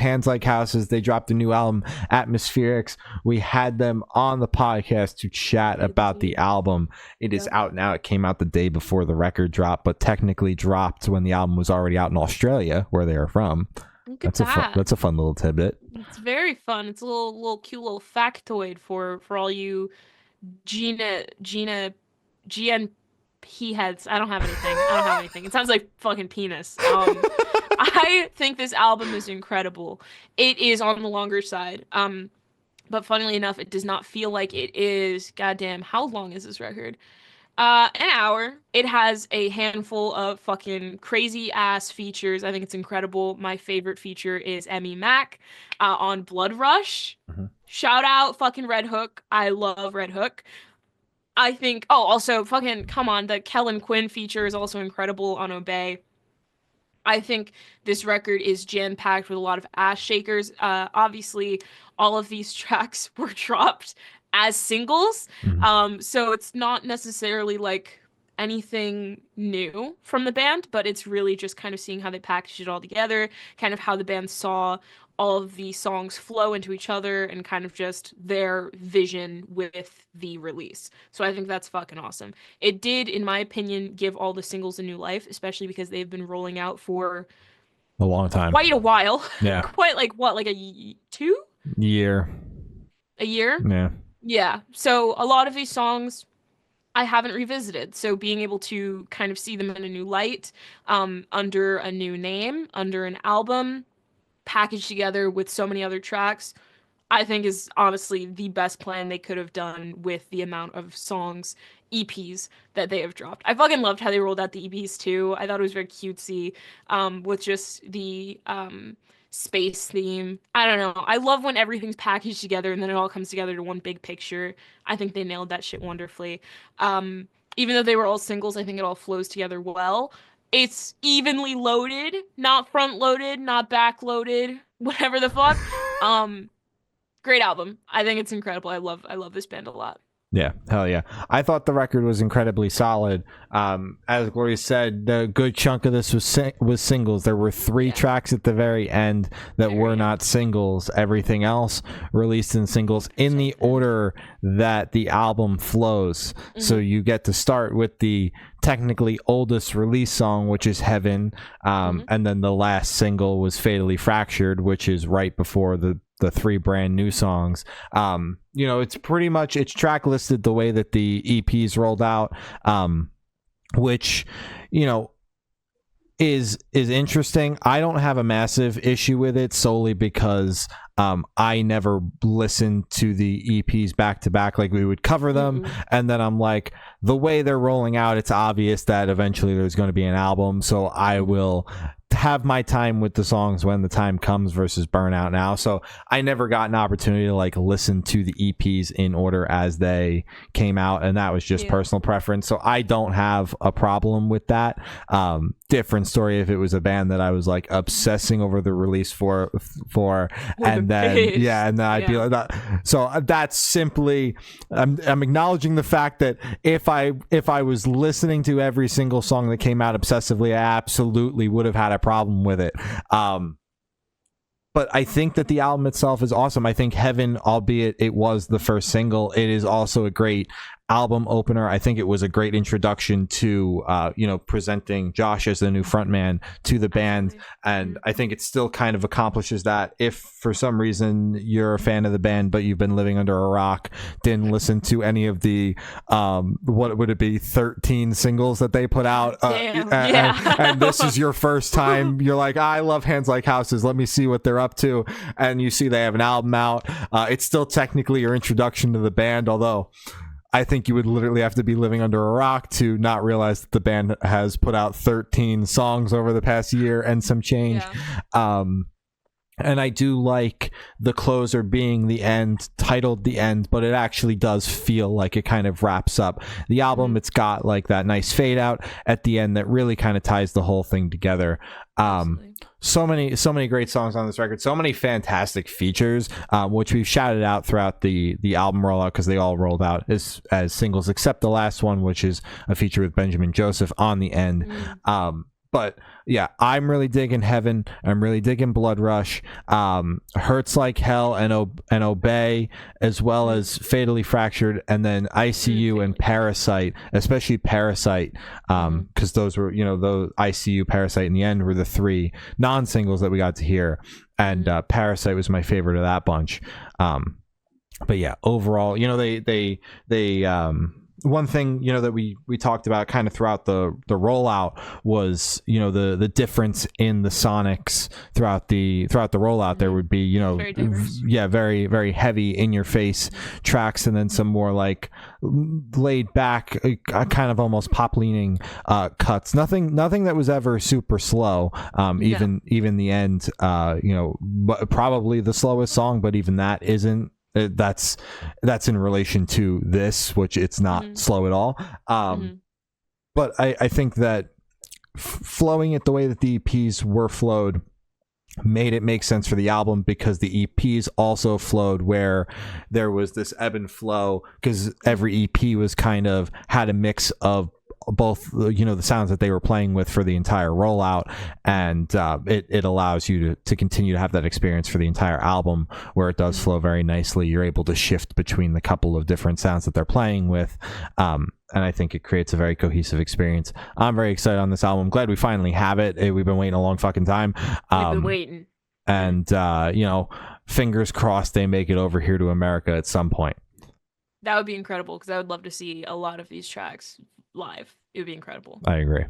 Hands Like Houses. They dropped a new album, Atmospherics. We had them on the podcast to chat about the album. It is out now. It came out the day before the record dropped, but technically dropped when the album was already out in Australia, where they are from. That's a fun little tidbit. It's very fun. It's a little cute little factoid for all you GNP heads. I don't have anything. It sounds like fucking penis. I think this album is incredible. It is on the longer side. But funnily enough, it does not feel like it is. Goddamn, how long is this record? An hour. It has a handful of fucking crazy ass features. I think it's incredible. My favorite feature is Emmy Mac on Blood Rush. Mm-hmm. Shout out fucking Red Hook. I love Red Hook. I think, also fucking, come on, the Kellen Quinn feature is also incredible on Obey. I think this record is jam-packed with a lot of ass shakers. Obviously, all of these tracks were dropped as singles. Mm-hmm. So it's not necessarily like anything new from the band, but it's really just kind of seeing how they packaged it all together, kind of how the band saw all of the songs flow into each other, and kind of just their vision with the release. So I think that's fucking awesome. It did, in my opinion, give all the singles a new life, especially because they've been rolling out for a long time. Quite a while. Yeah. Quite like what, like a 2 year? A year? Yeah. Yeah. So a lot of these songs I haven't revisited. So being able to kind of see them in a new light, under a new name, under an album, packaged together with so many other tracks, I think is honestly the best plan they could have done with the amount of songs, EPs that they have dropped. I fucking loved how they rolled out the EPs too. I thought it was very cutesy, with just the space theme. I don't know. I love when everything's packaged together and then it all comes together to one big picture. I think they nailed that shit wonderfully. Even though they were all singles, I think it all flows together well. It's evenly loaded, not front loaded, not back loaded, whatever the fuck. Great album. I think it's incredible. I love this band a lot. Yeah, hell yeah. I thought the record was incredibly solid. As Gloria said, the good chunk of this was singles. There were 3 tracks at the very end that were not singles. Everything else released in singles in the order that the album flows. Mm-hmm. So you get to start with the technically oldest release song, which is Heaven, and then the last single was Fatally Fractured, which is right before the 3 brand new songs. It's pretty much, it's track listed the way that the EPs rolled out, which is interesting. I don't have a massive issue with it, solely because I never listened to the EPs back to back. Like, we would cover them, and then I'm like, the way they're rolling out, it's obvious that eventually there's going to be an album, so I will have my time with the songs when the time comes versus Burnout now. So I never got an opportunity to like listen to the EPs in order as they came out, and that was just personal preference. So I don't have a problem with that. Different story if it was a band that I was like obsessing over the release for and then I'd be like that. So that's simply I'm acknowledging the fact that if I was listening to every single song that came out obsessively, I absolutely would have had a problem with it. But I think that the album itself is awesome. I think Heaven, albeit it was the first single, it is also a great album opener. I think it was a great introduction to presenting Josh as the new frontman to the band, and I think it still kind of accomplishes that. If for some reason you're a fan of the band but you've been living under a rock, didn't listen to any of the what would it be, 13 singles that they put out, and this is your first time, you're like, I love Hands Like Houses, let me see what they're up to, and you see they have an album out. It's still technically your introduction to the band, although I think you would literally have to be living under a rock to not realize that the band has put out 13 songs over the past year and some change. And I do like the closer being the end, titled The End, but it actually does feel like it kind of wraps up the album. It's got like that nice fade out at the end that really kind of ties the whole thing together. So many great songs on this record, so many fantastic features, which we've shouted out throughout the album rollout, because they all rolled out as singles except the last one, which is a feature with Benjamin Joseph on the end. But yeah, I'm really digging Heaven. I'm really digging Blood Rush. Hurts Like Hell and Obey, as well as Fatally Fractured, and then ICU and Parasite, especially Parasite, because those were, those ICU, Parasite in the end were the 3 non-singles that we got to hear, and Parasite was my favorite of that bunch. But yeah, overall, they one thing that we talked about kind of throughout the rollout was the difference in the sonics throughout the rollout. There would be very very heavy in your face tracks, and then some more like laid back kind of almost pop leaning cuts. Nothing that was ever super slow. Even the end, probably the slowest song, but even that isn't. That's in relation to this, which it's not slow at all. But I think that flowing it the way that the EPs were flowed made it make sense for the album, because the EPs also flowed where there was this ebb and flow, because every EP was kind of had a mix of both the sounds that they were playing with for the entire rollout, and it allows you to continue to have that experience for the entire album, where it does flow very nicely. You're able to shift between the couple of different sounds that they're playing with, and I think it creates a very cohesive experience. I'm very excited on this album. Glad we finally have it. We've been waiting a long fucking time. We've been waiting, and fingers crossed they make it over here to America at some point. That would be incredible, because I would love to see a lot of these tracks live. It would be incredible. I agree.